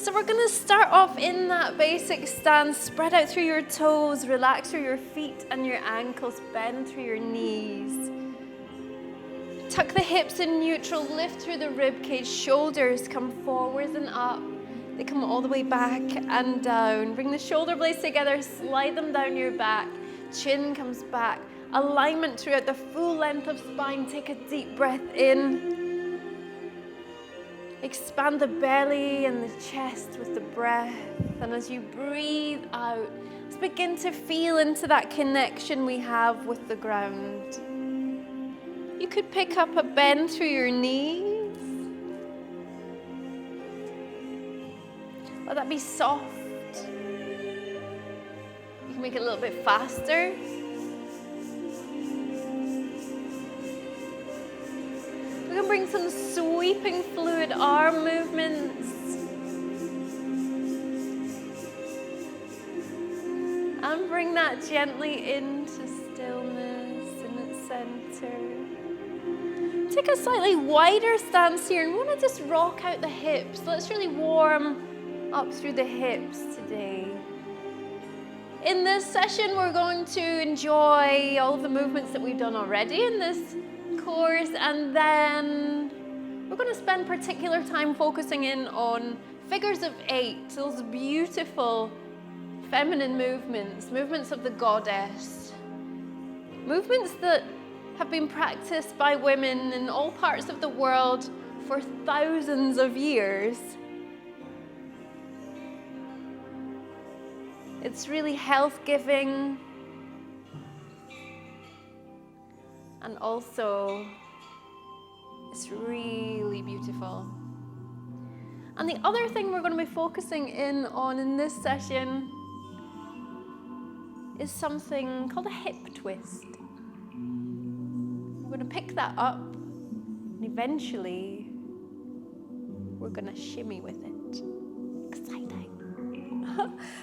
So we're going to start off in that basic stance. Spread out through your toes, relax through your feet and your ankles, bend through your knees. Tuck the hips in neutral, lift through the rib cage, shoulders come forwards and up. They come all the way back and down. Bring the shoulder blades together, slide them down your back. Chin comes back. Alignment throughout the full length of spine. Take a deep breath in. Expand the belly and the chest with the breath. And as you breathe out, let's begin to feel into that connection we have with the ground. You could pick up a bend through your knees. Let that be soft. You can make it a little bit faster. We can bring some sweeping fluid arm movements. And bring that gently into stillness in its center. Take a slightly wider stance here and we want to just rock out the hips. Let's really warm up through the hips today. In this session, we're going to enjoy all of the movements that we've done already in this course, and then we're going to spend particular time focusing in on figures of 8, those beautiful feminine movements, movements of the goddess, movements that have been practiced by women in all parts of the world for thousands of years. It's really health-giving and also it's really beautiful. And the other thing we're going to be focusing in on in this session is something called a hip twist. We're going to pick that up and eventually we're going to shimmy with it. Exciting.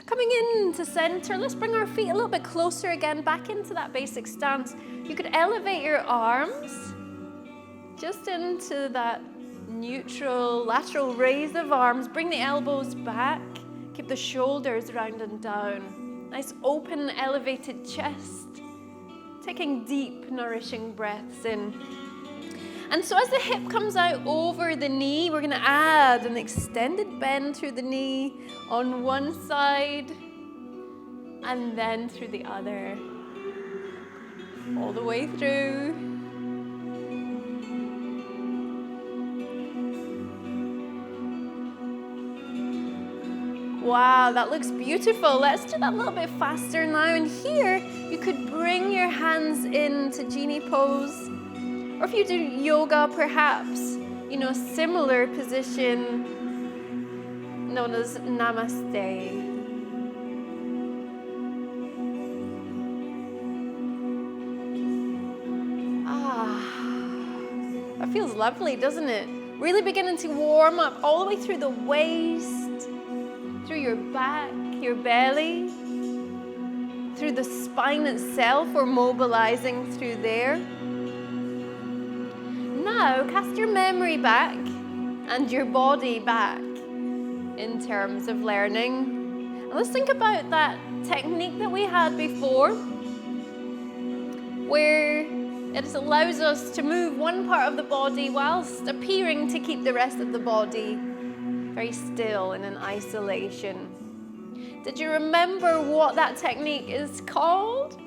Coming into center, let's bring our feet a little bit closer again, back into that basic stance. You could elevate your arms just into that neutral lateral raise of arms. Bring the elbows back, keep the shoulders round and down. Nice open elevated chest. Taking deep nourishing breaths in. And so as the hip comes out over the knee, we're going to add an extended bend through the knee on one side and then through the other. All the way through. Wow, that looks beautiful. Let's do that a little bit faster now. And here, you could bring your hands into genie pose. Or if you do yoga, perhaps, similar position known as namaste. That feels lovely, doesn't it? Really beginning to warm up all the way through the waist, through your back, your belly, through the spine itself. We're mobilizing through there. Now, cast your memory back and your body back in terms of learning. And let's think about that technique that we had before, where it allows us to move one part of the body whilst appearing to keep the rest of the body very still and in isolation. Did you remember what that technique is called?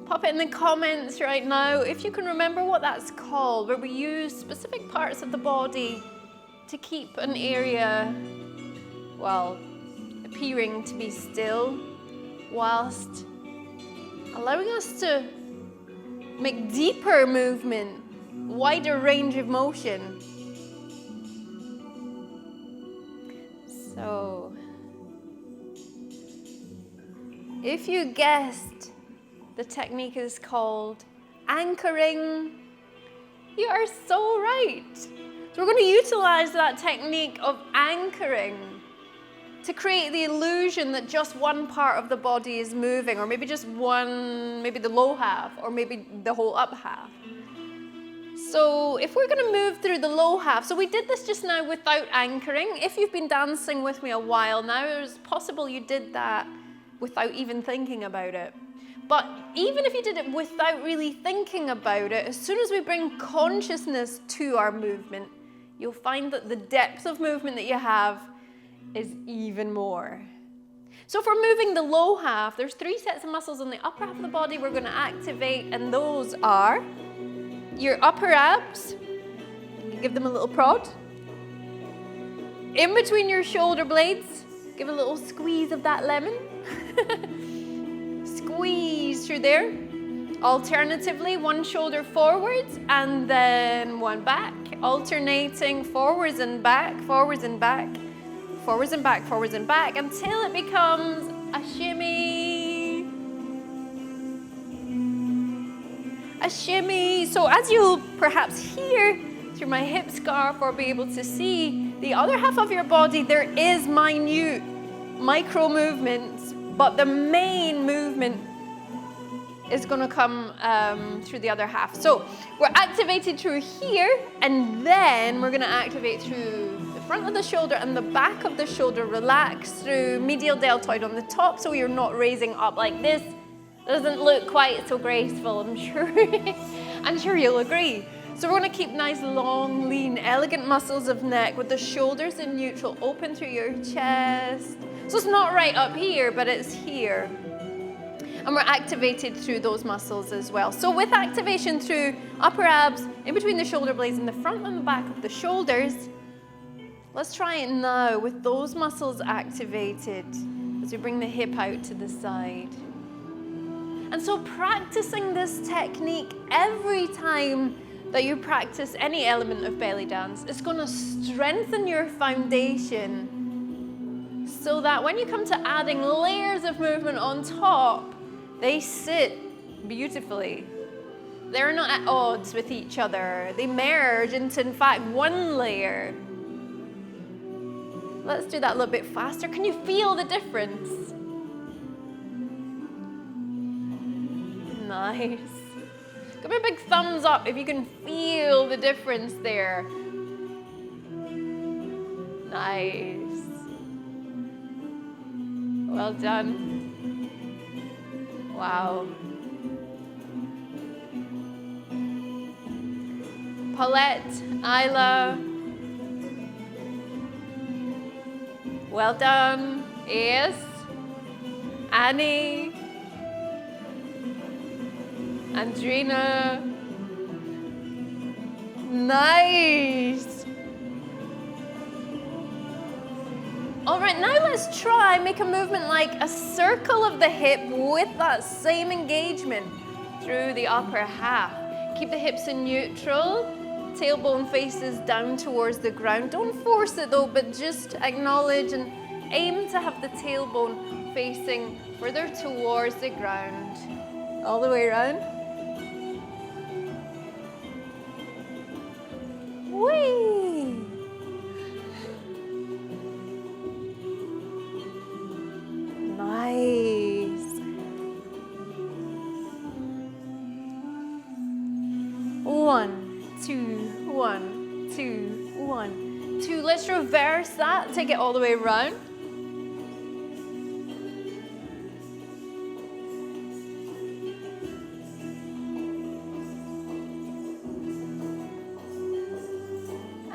Pop it in the comments right now if you can remember what that's called, where we use specific parts of the body to keep an area, appearing to be still, whilst allowing us to make deeper movement, wider range of motion. So, if you guessed the technique is called anchoring, you are so right. So we're going to utilize that technique of anchoring to create the illusion that just one part of the body is moving, or maybe just one, maybe the low half, or maybe the whole up half. So if we're going to move through the low half, so we did this just now without anchoring. If you've been dancing with me a while now, it's possible you did that without even thinking about it. But even if you did it without really thinking about it, as soon as we bring consciousness to our movement, you'll find that the depth of movement that you have is even more. So if we're moving the low half, there's 3 sets of muscles on the upper half of the body we're going to activate, and those are your upper abs. Give them a little prod. In between your shoulder blades, give a little squeeze of that lemon. Squeeze through there. Alternatively, one shoulder forwards and then one back. Alternating forwards and back, forwards and back, forwards and back, forwards and back, until it becomes a shimmy. A shimmy. So as you'll perhaps hear through my hip scarf or be able to see, the other half of your body, there is minute micro movements, but the main movement is going to come through the other half. So we're activated through here, and then we're going to activate through the front of the shoulder and the back of the shoulder. Relax through medial deltoid on the top, so you're not raising up like this. Doesn't look quite so graceful, I'm sure. I'm sure you'll agree. So we're going to keep nice, long, lean, elegant muscles of neck with the shoulders in neutral, open through your chest. So it's not right up here, but it's here. And we're activated through those muscles as well. So with activation through upper abs, in between the shoulder blades and the front and the back of the shoulders, let's try it now with those muscles activated as we bring the hip out to the side. And so practicing this technique every time that you practice any element of belly dance is going to strengthen your foundation so that when you come to adding layers of movement on top, they sit beautifully. They're not at odds with each other. They merge into, in fact, one layer. Let's do that a little bit faster. Can you feel the difference? Nice. Give me a big thumbs up if you can feel the difference there. Nice. Well done. Wow. Paulette, Isla. Well done. Yes. Annie. Andrina. Nice. All right, now let's try make a movement like a circle of the hip with that same engagement through the upper half. Keep the hips in neutral, tailbone faces down towards the ground. Don't force it though, but just acknowledge and aim to have the tailbone facing further towards the ground. All the way around. Whee! Nice. 1, 2, 1, 2, 1, 2. Let's reverse that. Take it all the way around.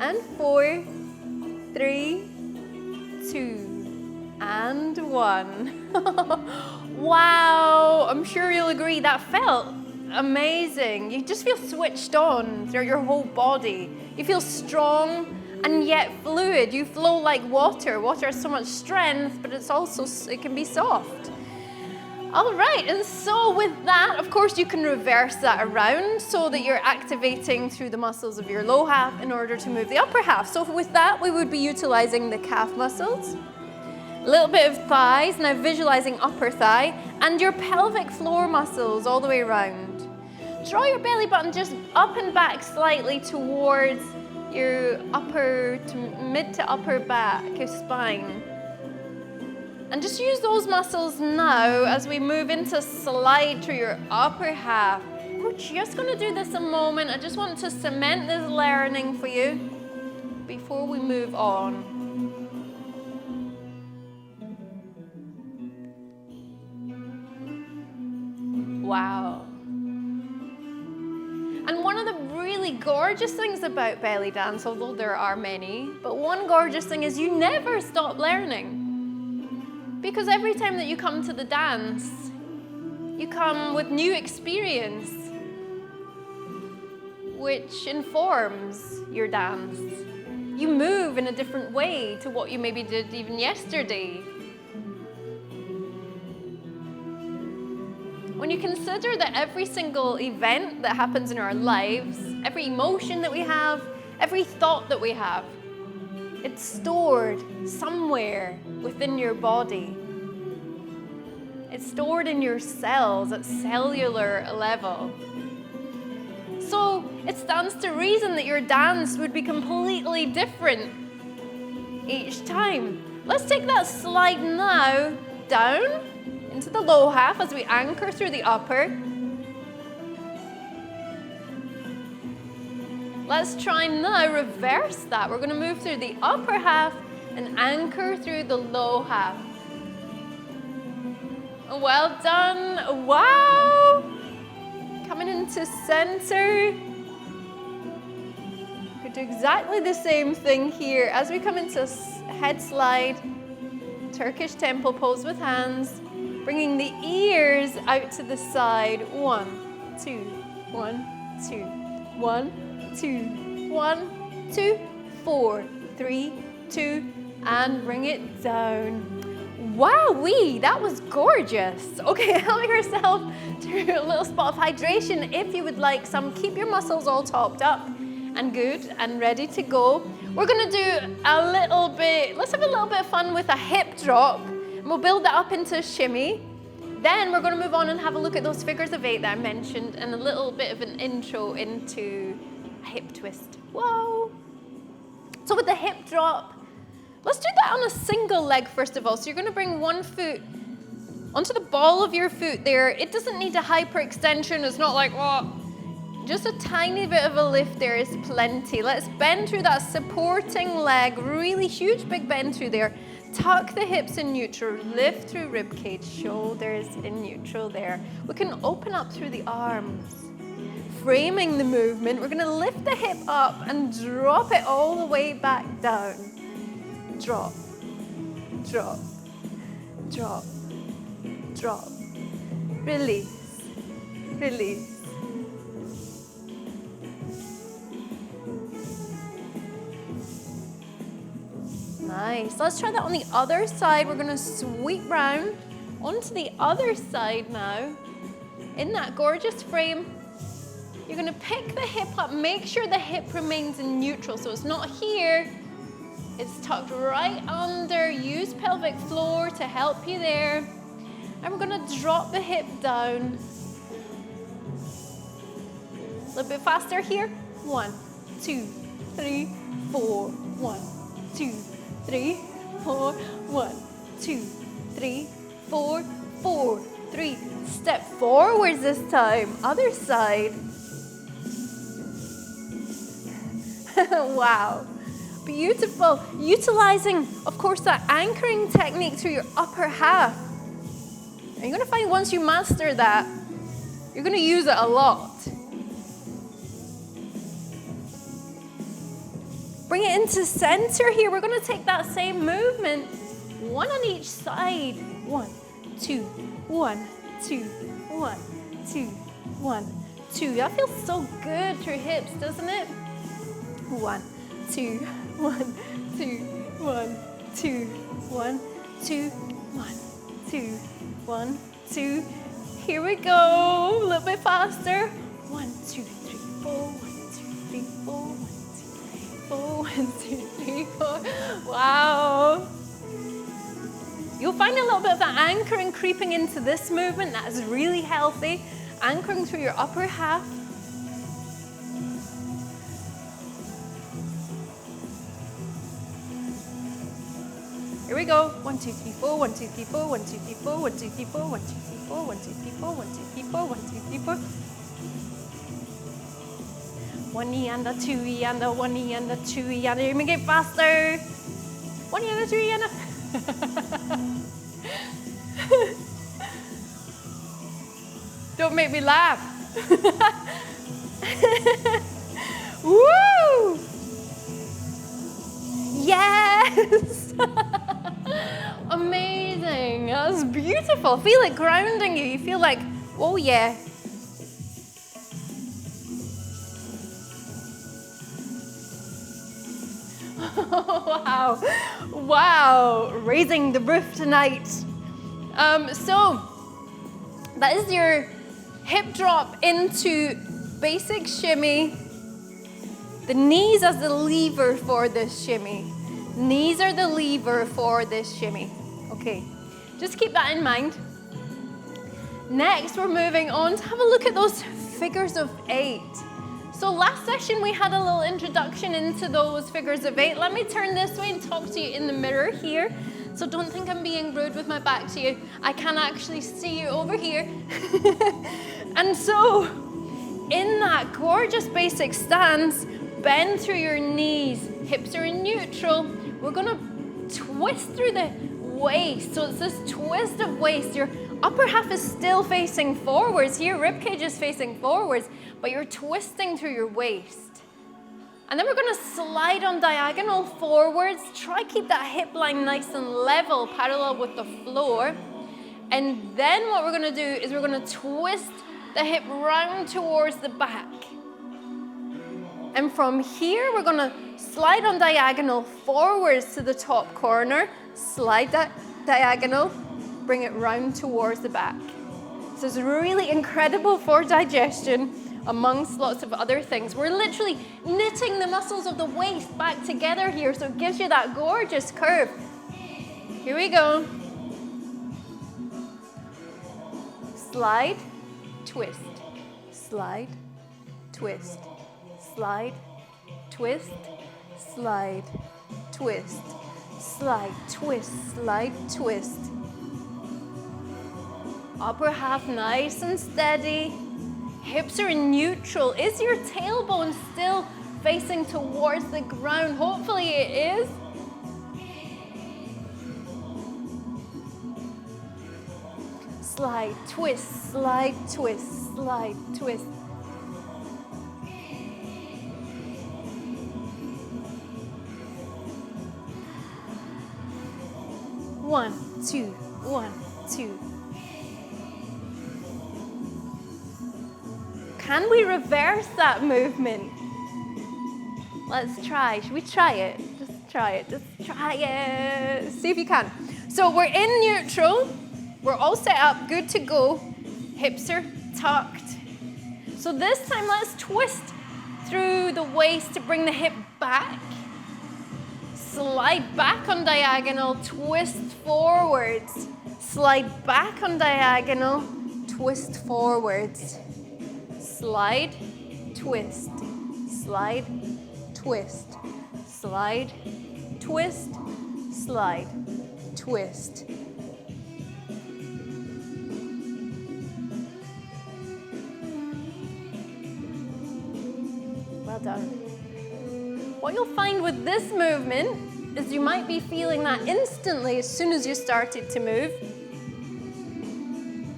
And 4, 3, 2, and 1. Wow, I'm sure you'll agree that felt amazing. You just feel switched on through your whole body. You feel strong and yet fluid. You flow like water. Water has so much strength, but it's also, it can be soft. All right, and so with that, of course, you can reverse that around so that you're activating through the muscles of your low half in order to move the upper half. So with that, we would be utilizing the calf muscles, a little bit of thighs, now visualizing upper thigh, and your pelvic floor muscles all the way around. Draw your belly button just up and back slightly towards your upper to mid to upper back, your spine. And just use those muscles now as we move into slide through your upper half. We're just going to do this a moment. I just want to cement this learning for you before we move on. Wow. And one of the really gorgeous things about belly dance, although there are many, but one gorgeous thing is you never stop learning. Because every time that you come to the dance, you come with new experience, which informs your dance. You move in a different way to what you maybe did even yesterday. When you consider that every single event that happens in our lives, every emotion that we have, every thought that we have, it's stored somewhere within your body. It's stored in your cells at cellular level. So it stands to reason that your dance would be completely different each time. Let's take that slide now down into the low half as we anchor through the upper. Let's try now reverse that. We're going to move through the upper half and anchor through the low half. Well done. Wow. Coming into center. We could do exactly the same thing here as we come into head slide, Turkish temple pose with hands, bringing the ears out to the side. 1, 2, 1, 2, 1, 2, 1, 2, 4, 3, 2, and bring it down. Wowee, that was gorgeous. Okay, help yourself to a little spot of hydration if you would like some. Keep your muscles all topped up and good and ready to go. We're gonna do a little bit, let's have a little bit of fun with a hip drop. And we'll build that up into a shimmy. Then we're gonna move on and have a look at those figures of 8 that I mentioned and a little bit of an intro into a hip twist. Whoa. So with the hip drop, let's do that on a single leg first of all. So you're going to bring one foot onto the ball of your foot there. It doesn't need a hyperextension. It's not like, oh, just a tiny bit of a lift there is plenty. Let's bend through that supporting leg. Really huge big bend through there. Tuck the hips in neutral. Lift through rib cage. Shoulders in neutral there. We can open up through the arms. Framing the movement, we're going to lift the hip up and drop it all the way back down. Drop, drop, drop, drop. Release, release. Nice. Let's try that on the other side. We're going to sweep round onto the other side now. In that gorgeous frame, you're going to pick the hip up. Make sure the hip remains in neutral. So it's not here. It's tucked right under. Use pelvic floor to help you there. And we're going to drop the hip down. A little bit faster here. 1, 2, 3, 4. 1, 2, 3, 4. 1, 2, 3, 4. 4, 3. Step forwards this time. Other side. Wow. Beautiful. Utilizing, of course, that anchoring technique through your upper half. And you're going to find once you master that, you're going to use it a lot. Bring it into center here. We're going to take that same movement, one on each side. 1, 2, 1, 2, 1, 2, 1, 2. That feels so good through hips, doesn't it? 1, 2, 1, 2, 1, 2, 1, 2, 1, 2, 1, 2. Here we go. A little bit faster. 1, 2, 3, 4. 1, 2, 3, 4. 1, 2, 3, 4. 1, 2, 3, 4. Wow. You'll find a little bit of that anchoring creeping into this movement. That is really healthy. Anchoring through your upper half. Here we go. 1, 2, 3, 4, 1, 2, 3, 4, 1, 2, 3, 4, 1, 2, 3, 4, 1, 2, 3, 4, 1, 2, 3, 4, 1, 2, 3, 4, 1, 2, 3, 4. 1 and a 2 and a 1 and a 2 and a. Make it faster. 1 and a 2 and a. Don't make me laugh. Woo! Yes! Amazing. That's beautiful. Feel it grounding you. You feel like, oh yeah. Wow. Wow. Raising the roof tonight. So that is your hip drop into basic shimmy. The knees as the lever for this shimmy. Knees are the lever for this shimmy. Okay, just keep that in mind. Next, we're moving on to have a look at those figures of 8. So last session, we had a little introduction into those figures of 8. Let me turn this way and talk to you in the mirror here. So don't think I'm being rude with my back to you. I can actually see you over here. And so, in that gorgeous basic stance, bend through your knees, hips are in neutral. We're gonna twist through the waist. So it's this twist of waist. Your upper half is still facing forwards. Here, rib cage is facing forwards, but you're twisting through your waist. And then we're gonna slide on diagonal forwards. Try keep that hip line nice and level, parallel with the floor. And then what we're gonna do is we're gonna twist the hip round towards the back. And from here, we're gonna slide on diagonal forwards to the top corner, slide that diagonal, bring it round towards the back. So it's really incredible for digestion, amongst lots of other things. We're literally knitting the muscles of the waist back together here, so it gives you that gorgeous curve. Here we go. Slide, twist, slide, twist, slide, twist, slide, twist, slide, twist, slide, twist. Upper half nice and steady. Hips are in neutral. Is your tailbone still facing towards the ground? Hopefully it is. Slide, twist, slide, twist, slide, twist. One, two, 1, 2. Can we reverse that movement? Let's try. Should we try it? Just try it. Just try it. See if you can. So we're in neutral. We're all set up, good to go. Hips are tucked. So this time, let's twist through the waist to bring the hip back. Slide back on diagonal, twist forwards. Slide back on diagonal, twist forwards. Slide, twist, slide, twist, slide, twist, slide, twist. Well done. What you'll find with this movement is you might be feeling that instantly as soon as you started to move.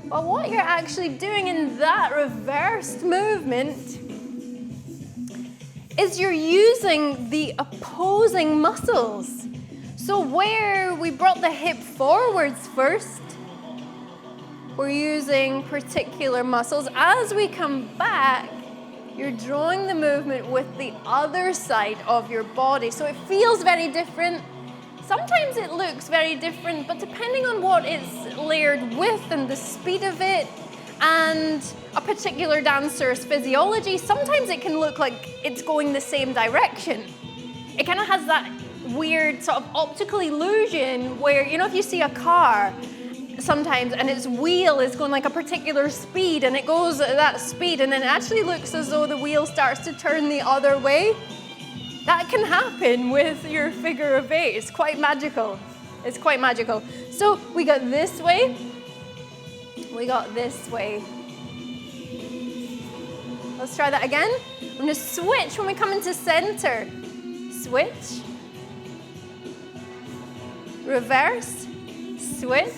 But what you're actually doing in that reversed movement is you're using the opposing muscles. So where we brought the hip forwards first, we're using particular muscles. As we come back, you're drawing the movement with the other side of your body. So it feels very different. Sometimes it looks very different, but depending on what it's layered with and the speed of it and a particular dancer's physiology, sometimes it can look like it's going the same direction. It kind of has that weird sort of optical illusion where, you know, if you see a car sometimes and its wheel is going like a particular speed and it goes at that speed and then it actually looks as though the wheel starts to turn the other way. That can happen with your figure of 8. It's quite magical. It's quite magical. So we got this way, we got this way. Let's try that again. I'm going to switch when we come into center. Switch. Reverse. Switch.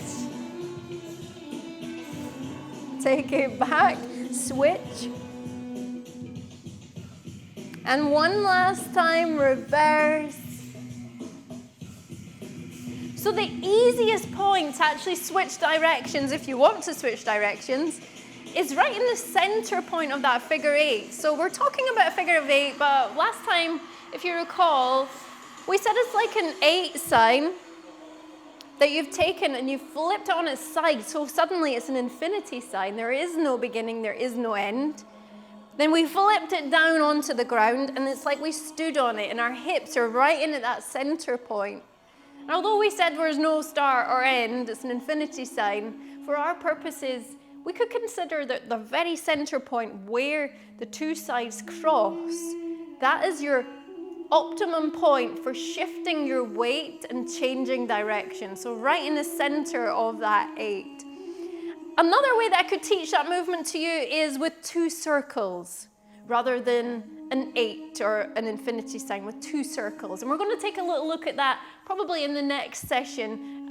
Take it back. Switch. And one last time, reverse. So the easiest point to actually switch directions, if you want to switch directions, is right in the center point of that figure 8. So we're talking about a figure of 8, but last time, if you recall, we said it's like an 8 sign that you've taken and you've flipped it on its side. So suddenly it's an infinity sign. There is no beginning, there is no end. Then we flipped it down onto the ground and it's like we stood on it and our hips are right in at that center point. And although we said there's no start or end, it's an infinity sign, for our purposes, we could consider that the very center point where the two sides cross, that is your optimum point for shifting your weight and changing direction. So right in the center of that 8. Another way that I could teach that movement to you is with 2 circles rather than an 8 or an infinity sign, with 2 circles. And we're going to take a little look at that probably in the next session,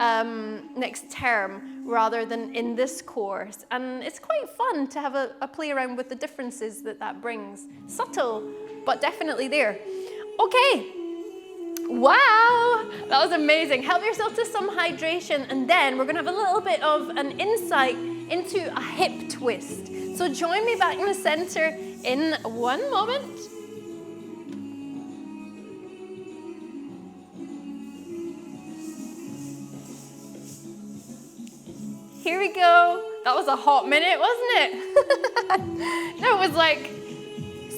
next term, rather than in this course. And it's quite fun to have a play around with the differences that brings. Subtle, but definitely there. Okay. Wow, that was amazing. Help yourself to some hydration, and then we're going to have a little bit of an insight into a hip twist. So join me back in the center in one moment. Here we go. That was a hot minute, wasn't it? That was like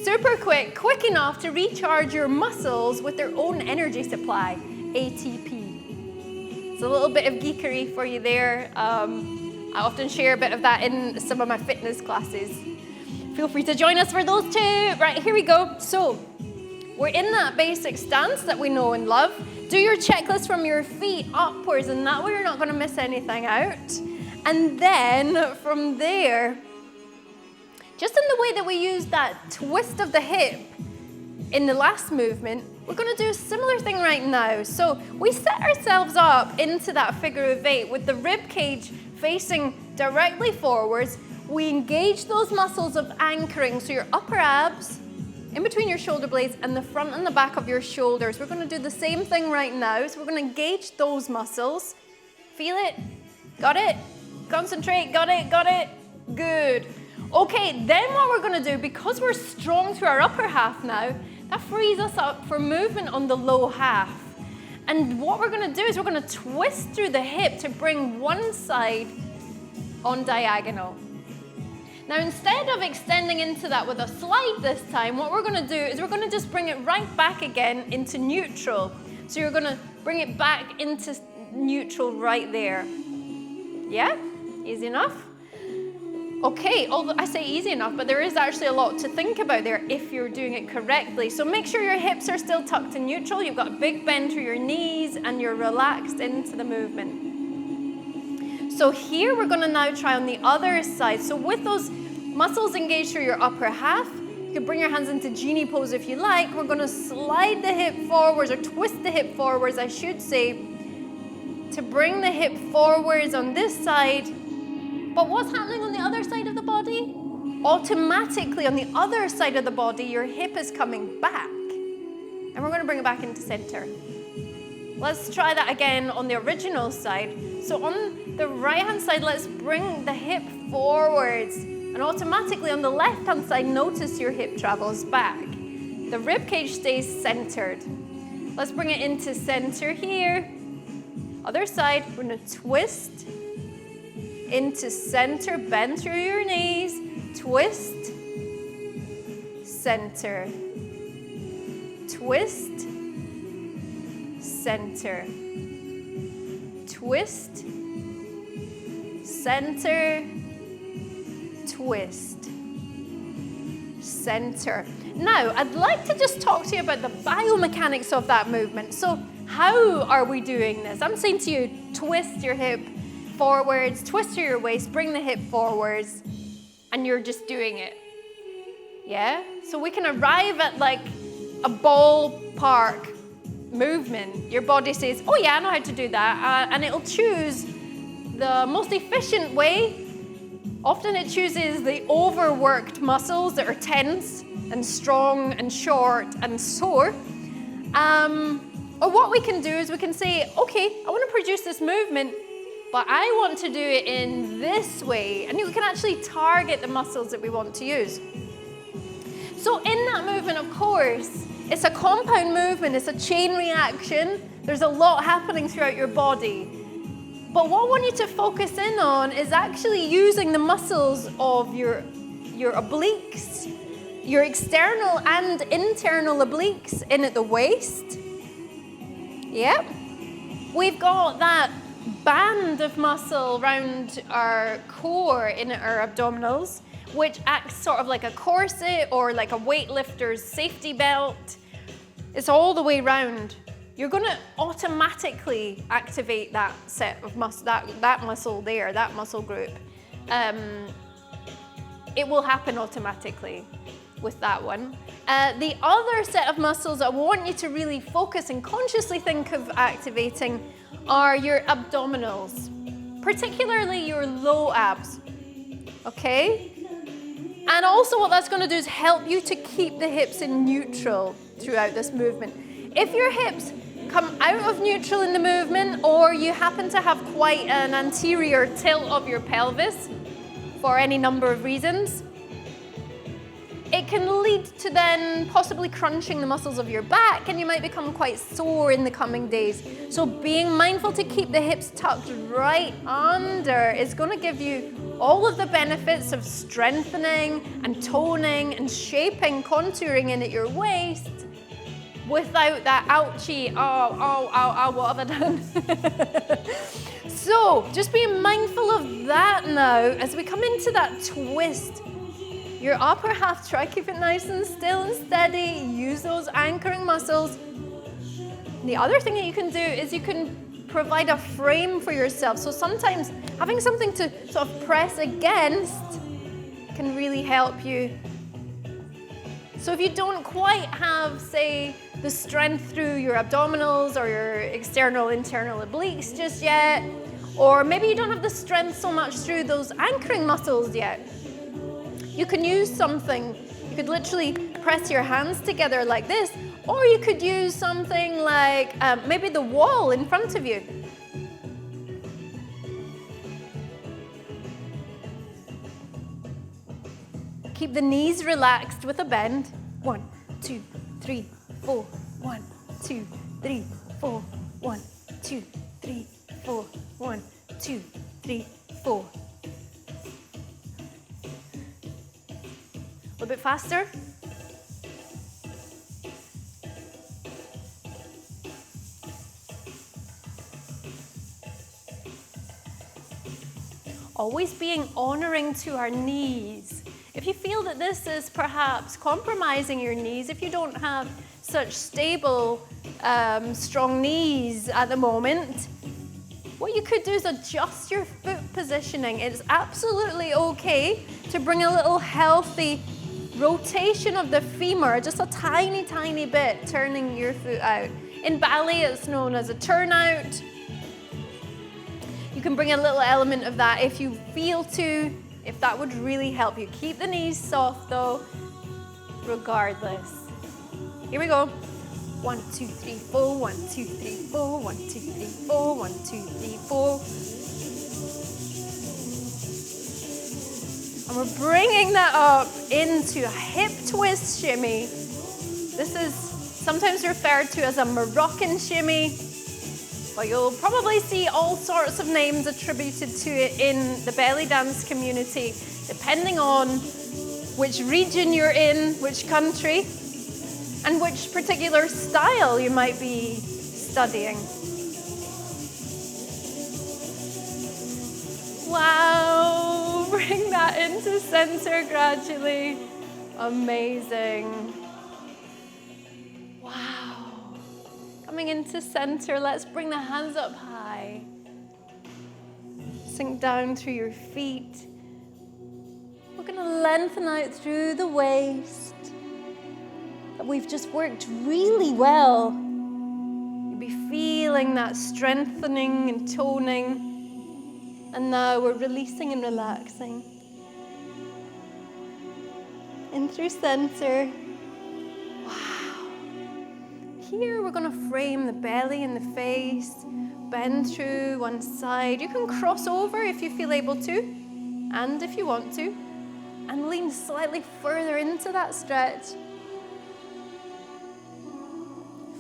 super quick enough to recharge your muscles with their own energy supply, ATP. It's a little bit of geekery for you there. I often share a bit of that in some of my fitness classes. Feel free to join us for those too. Right, here we go. So, we're in that basic stance that we know and love. Do your checklist from your feet upwards, and that way you're not going to miss anything out. And then from there, just in the way that we used that twist of the hip in the last movement, we're going to do a similar thing right now. So we set ourselves up into that figure of 8 with the rib cage facing directly forwards. We engage those muscles of anchoring, so your upper abs, in between your shoulder blades and the front and the back of your shoulders. We're going to do the same thing right now. So we're going to engage those muscles. Feel it? Got it? Concentrate. Got it? Got it? Good. Okay, then what we're going to do, because we're strong through our upper half now, that frees us up for movement on the low half. And what we're going to do is we're going to twist through the hip to bring one side on diagonal. Now, instead of extending into that with a slide this time, what we're going to do is we're going to just bring it right back again into neutral. So you're going to bring it back into neutral right there. Yeah? Easy enough? Okay, although I say easy enough, but there is actually a lot to think about there if you're doing it correctly. So make sure your hips are still tucked in neutral. You've got a big bend through your knees and you're relaxed into the movement. So here we're going to now try on the other side. So with those muscles engaged through your upper half, you can bring your hands into genie pose if you like. We're going to slide the hip forwards, or twist the hip forwards, I should say, to bring the hip forwards on this side. But what's happening on the other side of the body? Automatically on the other side of the body, your hip is coming back. And we're going to bring it back into center. Let's try that again on the original side. So on the right-hand side, let's bring the hip forwards. And automatically on the left-hand side, notice your hip travels back. The rib cage stays centered. Let's bring it into center here. Other side, we're going to twist into center, bend through your knees, twist, center, twist, center, twist, center, twist, center. Now, I'd like to just talk to you about the biomechanics of that movement. So How are we doing this? I'm saying to you, twist your hip forwards, twist your waist, bring the hip forwards, and you're just doing it. Yeah? So we can arrive at like a ballpark movement. Your body says, oh yeah, I know how to do that, and it'll choose the most efficient way. Often it chooses the overworked muscles that are tense and strong and short and sore. Or what we can do is we can say, okay, I want to produce this movement, but I want to do it in this way. And we can actually target the muscles that we want to use. So in that movement, of course, it's a compound movement, it's a chain reaction. There's a lot happening throughout your body. But what I want you to focus in on is actually using the muscles of your obliques, your external and internal obliques in at the waist. Yep. We've got that band of muscle around our core in our abdominals, which acts sort of like a corset or like a weightlifter's safety belt. It's all the way round. You're going to automatically activate that set of that muscle there, that muscle group. It will happen automatically with that one. The other set of muscles I want you to really focus and consciously think of activating are your abdominals, particularly your low abs, okay? And also what that's going to do is help you to keep the hips in neutral throughout this movement. If your hips come out of neutral in the movement, or you happen to have quite an anterior tilt of your pelvis for any number of reasons, it can lead to then possibly crunching the muscles of your back, and you might become quite sore in the coming days. So being mindful to keep the hips tucked right under is going to give you all of the benefits of strengthening and toning and shaping, contouring in at your waist without that ouchie, oh, what have I done? So just being mindful of that now as we come into that twist. Your upper half, try keep it nice and still and steady. Use those anchoring muscles. The other thing that you can do is you can provide a frame for yourself. So sometimes having something to sort of press against can really help you. So if you don't quite have, say, the strength through your abdominals or your external, internal obliques just yet, or maybe you don't have the strength so much through those anchoring muscles yet, you can use something. You could literally press your hands together like this, or you could use something like maybe the wall in front of you. Keep the knees relaxed with a bend. 1, 2, 3, 4. 1, 2, 3, 4. 1, 2, 3, 4. 1, 2, 3, 4. A little bit faster. Always being honoring to our knees. If you feel that this is perhaps compromising your knees, if you don't have such stable, strong knees at the moment, what you could do is adjust your foot positioning. It's absolutely okay to bring a little healthy rotation of the femur, just a tiny, tiny bit, turning your foot out. In ballet, it's known as a turnout. You can bring a little element of that if you feel to, if that would really help you. Keep the knees soft though, regardless. Here we go. 1, 2, 3, 4. 1, 2, 3, 4. 1, 2, 3, 4. 1, 2, 3, 4. And we're bringing that up into a hip twist shimmy. This is sometimes referred to as a Moroccan shimmy, but you'll probably see all sorts of names attributed to it in the belly dance community, depending on which region you're in, which country, and which particular style you might be studying. Wow, bring that into center gradually. Amazing. Wow. Coming into center, let's bring the hands up high. Sink down through your feet. We're going to lengthen out through the waist. We've just worked really well. You'll be feeling that strengthening and toning. And now we're releasing and relaxing. In through center. Wow. Here we're going to frame the belly and the face. Bend through one side. You can cross over if you feel able to, and if you want to. And lean slightly further into that stretch.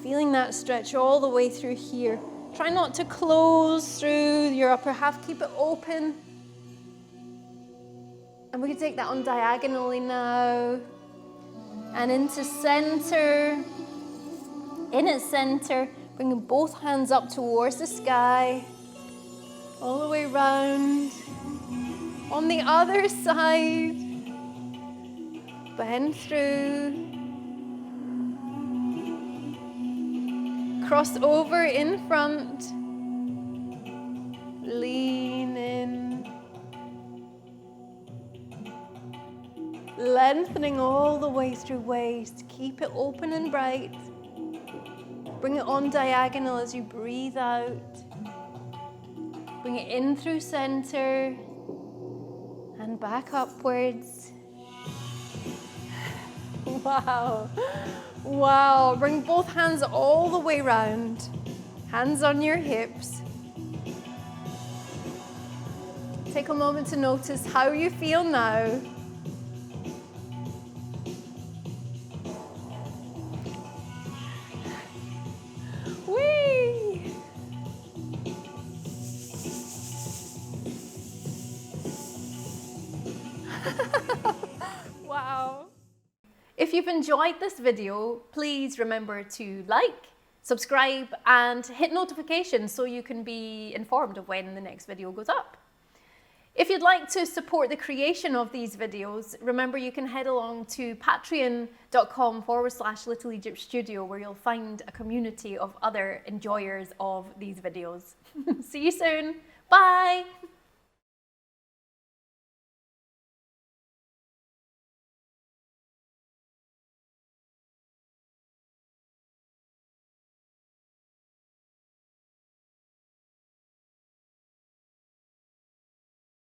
Feeling that stretch all the way through here. Try not to close through your upper half. Keep it open. And we can take that on diagonally now. And into center. In its center. Bringing both hands up towards the sky. All the way round. On the other side. Bend through. Cross over in front. Lean in. Lengthening all the way through waist. Keep it open and bright. Bring it on diagonal as you breathe out. Bring it in through center. And back upwards. Wow. Wow. Bring both hands all the way round. Hands on your hips. Take a moment to notice how you feel now. Whee! Wow. If you've enjoyed this video, please remember to like, subscribe, and hit notifications so you can be informed of when the next video goes up. If you'd like to support the creation of these videos, remember you can head along to patreon.com/Little Egypt Studio, where you'll find a community of other enjoyers of these videos. See you soon. Bye.